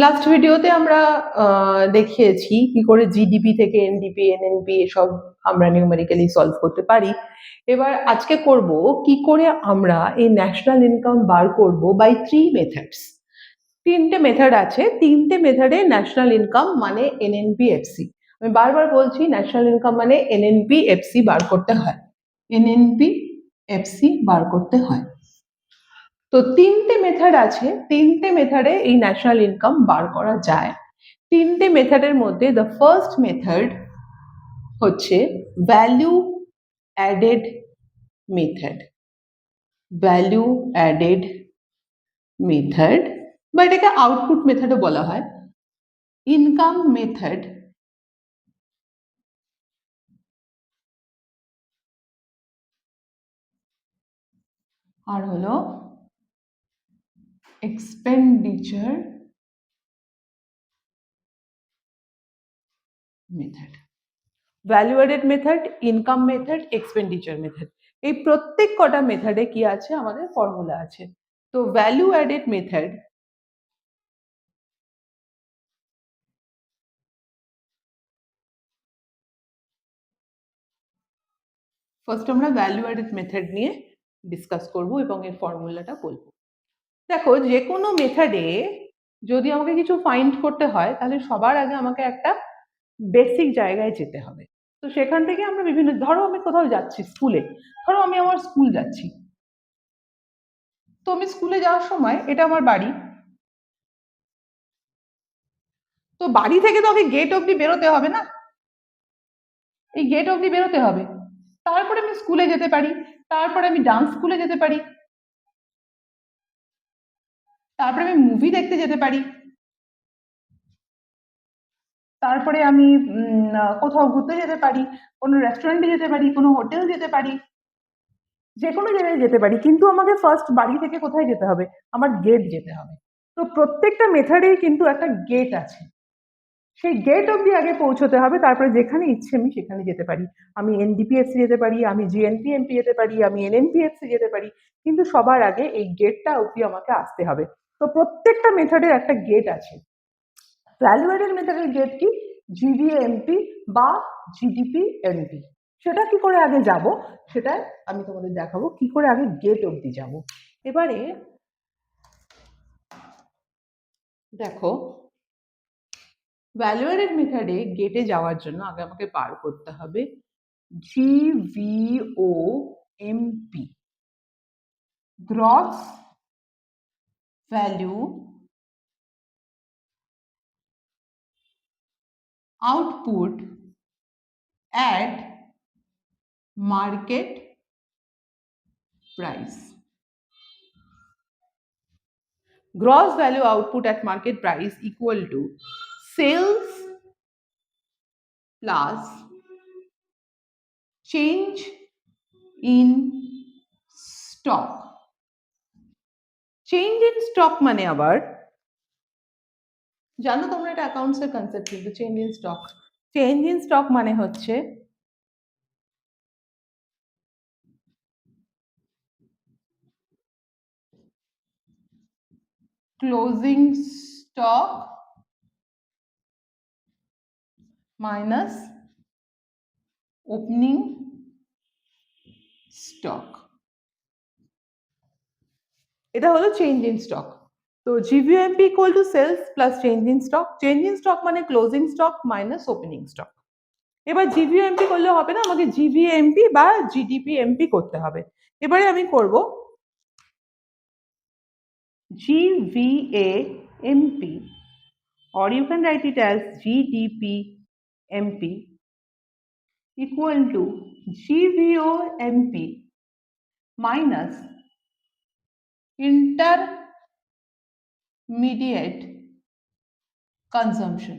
Last ভিডিওতে আমরা দেখিয়েছি কি করে জিডিপি থেকে এনডিপি এনএনপি এসব আমরা নিউমেরিক্যালি সলভ করতে পারি। এবার আজকে করব কি করে আমরা এই ন্যাশনাল ইনকাম বার করব বাই 3 মেথডস। তিনটে মেথড আছে, তিনটে মেথডে ন্যাশনাল ইনকাম মানে এনএনপি-এফসি। আমি বারবার বলছি ন্যাশনাল ইনকাম মানে এনএনপি-এফসি বার করতে হয়, এনএনপি-এফসি বার করতে হয়। তো তিনটে মেথড আছে, তিনটে মেথডে এই ন্যাশনাল ইনকাম বার করা যায়। তিনটে মেথডের মধ্যে দ্য ফার্স্ট মেথড হচ্ছে value added method. Value added method বা এটাকে আউটপুট মেথডও বলা হয়। ইনকাম মেথড আর হলো expenditure method. Value added method, income method, expenditure method, এই প্রত্যেক কটা মেথডে কি আছে, আমাদের ফর্মুলা আছে। তো ভ্যালু অ্যাডেড মেথড ফার্স্ট আমরা ভ্যালু অ্যাডেড মেথড নিয়ে ডিসকাস করব এবং এর ফর্মুলাটা বলবো। দেখো, যে কোনো মেথডে যদি আমাকে কিছু ফাইন্ড করতে হয় তাহলে সবার আগে আমাকে একটা বেসিক জায়গায় যেতে হবে। তো সেখান থেকে আমরা বিভিন্ন, ধরো আমি কোথাও যাচ্ছি স্কুলে, ধরো আমি আমার স্কুল যাচ্ছি, তো আমি স্কুলে যাওয়ার সময় এটা আমার বাড়ি, তো বাড়ি থেকে তো আমাকে গেট অবধি বেরোতে হবে না, এই গেট অবধি বেরোতে হবে, তারপরে আমি স্কুলে যেতে পারি, তারপরে আমি ডান্স স্কুলে যেতে পারি, তারপরে আমি মুভি দেখতে যেতে পারি, তারপরে আমি কোথাও ঘুরতে যেতে পারি, কোনো রেস্টুরেন্টে যেতে পারি, কোনো হোটেল যেতে পারি, যে কোনো জায়গায় যেতে পারি, কিন্তু আমাকে ফার্স্ট বাড়ি থেকে কোথায় যেতে হবে, আমার গেট যেতে হবে। তো প্রত্যেকটা মেথডেই কিন্তু একটা গেট আছে, সেই গেট অবধি আগে পৌঁছতে হবে, তারপরে যেখানে ইচ্ছে আমি সেখানে যেতে পারি। আমি এনডিপিএফসি যেতে পারি, আমি জিএনপিএমপি যেতে পারি, আমি এনএনপিএফসি যেতে পারি, কিন্তু সবার আগে এই গেটটা অবধি আমাকে আসতে হবে। তো প্রত্যেকটা মেথডের একটা গেট আছে। ভ্যালু অ্যাডেড মেথডের গেট কি, জিভিএমপি বা জিডিপি এমপি। সেটা কি করে আগে যাব, সেটা আমি তোমাদের দেখাবো কি করে আগে গেট অবধি যাব। এবারে দেখো, ভ্যালু অ্যাডেড মেথডে গেটে যাওয়ার জন্য আগে আমাকে বার করতে হবে GVOMP, gross value output at market price. Gross value output at market price equal to sales plus change in stock. Change in stock মানে আবার, জানো তোমরা এটা অ্যাকাউন্টস এর কনসেপ্ট, কিন্তু change in stock, change in stock মানে হচ্ছে closing stock minus opening stock, এটা হলো চেঞ্জ ইন স্টক। তো GVMP equal to sales plus change in stock, change in stock মানে closing stock minus opening stock. এবার GVMP করলে হবে না, আমাকে জিভিএমপি বা জিডিপিএমপি করতে হবে। এবারে আমি করব জিভিএমপি, or you can write it as GDPMP equal to GVOMP minus intermediate consumption.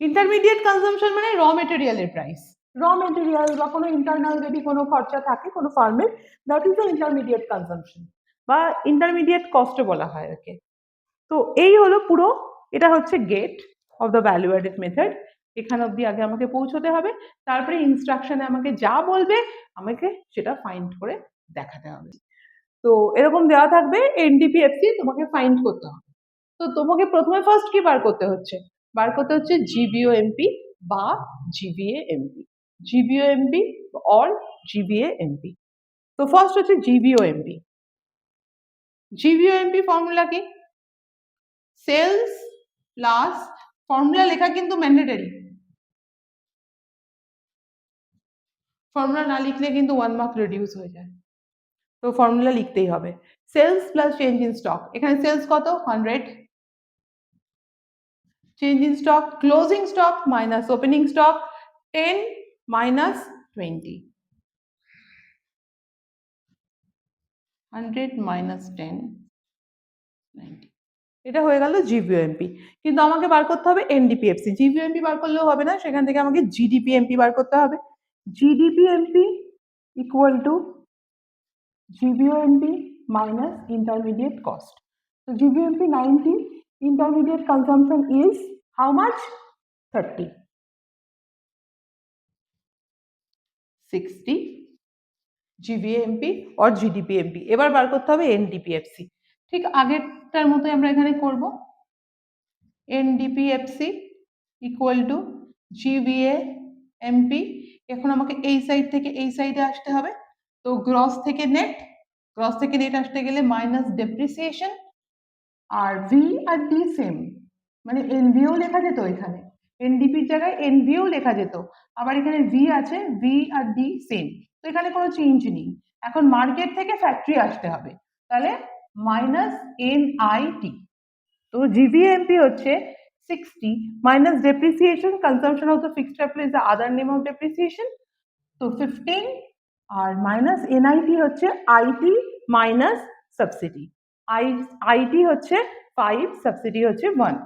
Intermediate consumption মানে র মেটেরিয়ালের প্রাইস, র মেটেরিয়াল বা কোনো ইন্টারনাল যদি কোনো খরচা থাকে কোনো ফার্মের, that is the intermediate consumption বা ইন্টারমিডিয়েট কস্ট বলা হয় ওকে। তো এই হলো পুরো, এটা হচ্ছে gate of the value added method. এখানে অবধি আগে আমাকে পৌঁছতে হবে, তারপরে ইনস্ট্রাকশনে আমাকে যা বলবে আমাকে সেটা ফাইন্ড করে দেখাতে হবে। তো এরকম দেওয়া থাকবে এনডিপিএফসি তোমাকে ফাইন্ড করতে হবে। তো তোমাকে প্রথমে ফার্স্ট কি বার করতে হচ্ছে? বার করতে হচ্ছে জিবিওএমপি বা জিভিএএমপি, জিবিওএমপি অর জিভিএএমপি। তো ফার্স্ট হচ্ছে জিবিওএমপি। জিবিওএমপি ফর্মুলা কি? সেলস প্লাস, ফর্মুলা লেখা কিন্তু ম্যান্ডেটরি, ফর্মুলা না লিখলে কিন্তু 1 মার্ক রিডিউস হয়ে যায়, তো ফর্মুলা লিখতেই হবে। Sales plus change in stock, এখানে সেলস কত? 100, change in stock closing stock minus opening stock 10 minus 20, 100 minus 10 90, এটা হয়ে গেল জিবিওএমপি। কিন্তু আমাকে বার করতে হবে এনডিপিএফসি। জিবিওএমপি বার করলেও হবে না, সেখান থেকে আমাকে জিডিপিএমপি বার করতে হবে। GDPMP equal to GVOMP minus intermediate cost. So GBMP 90, intermediate consumption is how much? 30. 60 GVMP or GDPMP। এবার বার করতে হবে NDPFC। ঠিক আগেরটার মতোই আমরা এখানে করব। NDPFC equal to GVAMP। এখন আমাকে এই সাইড থেকে এই সাইডে আসতে হবে, তো গ্রস থেকে নেট, গ্রস থেকে নেট আসতে গেলে মাইনাস ডেপ্রিসিয়েশন, আর ভি আর ডি সেম, মানে এনভিও লেখা যেত এখানে, এনডিপির জায়গায় এনভিও লেখা যেত, আবার এখানে ভি আছে, ভি আর ডি সেম, তো এখানে কোনো চেঞ্জ নেই। এখন মার্কেট থেকে ফ্যাক্টরি আসতে হবে, তাহলে মাইনাস এনআইটি। তো জিভিএমপি হচ্ছে 60 minus depreciation, consumption of the fixed capital is the other name of depreciation, তো 15, আর মাইনাস এনআইটি হচ্ছে আইটি মাইনাস সাবসিডি, আইটি হচ্ছে 5, সাবসিডি হচ্ছে 1,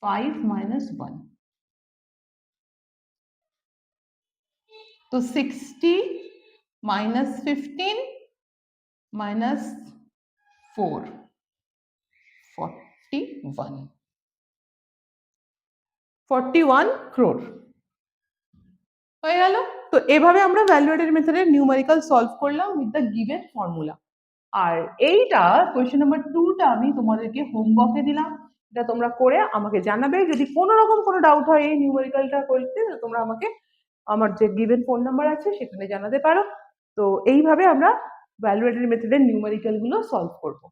5 মাইনাস 1, তো 60 মাইনাস 15 মাইনাস 4, 41 ক্রোর হয়ে গেল। তো এভাবে আমরা ভ্যালুয়েটেড মেথডের নিউমেরিক্যাল সলভ করলাম উইথ দ্য গিভেন ফর্মুলা। আর এইটা কোয়েশ্চেন নাম্বার 2টা আমি তোমাদেরকে হোমওয়ার্কে দিলাম, এটা তোমরা করে আমাকে জানাবে। যদি কোনো রকম কোনো ডাউট হয় এই নিউমেরিক্যালটা করতে, তোমরা আমাকে আমার যে গিভেন ফোন নাম্বার আছে সেখানে জানাতে পারো। তো এইভাবে আমরা ভ্যালুয়েটেড মেথডের নিউমেরিক্যাল গুলো সলভ করবো।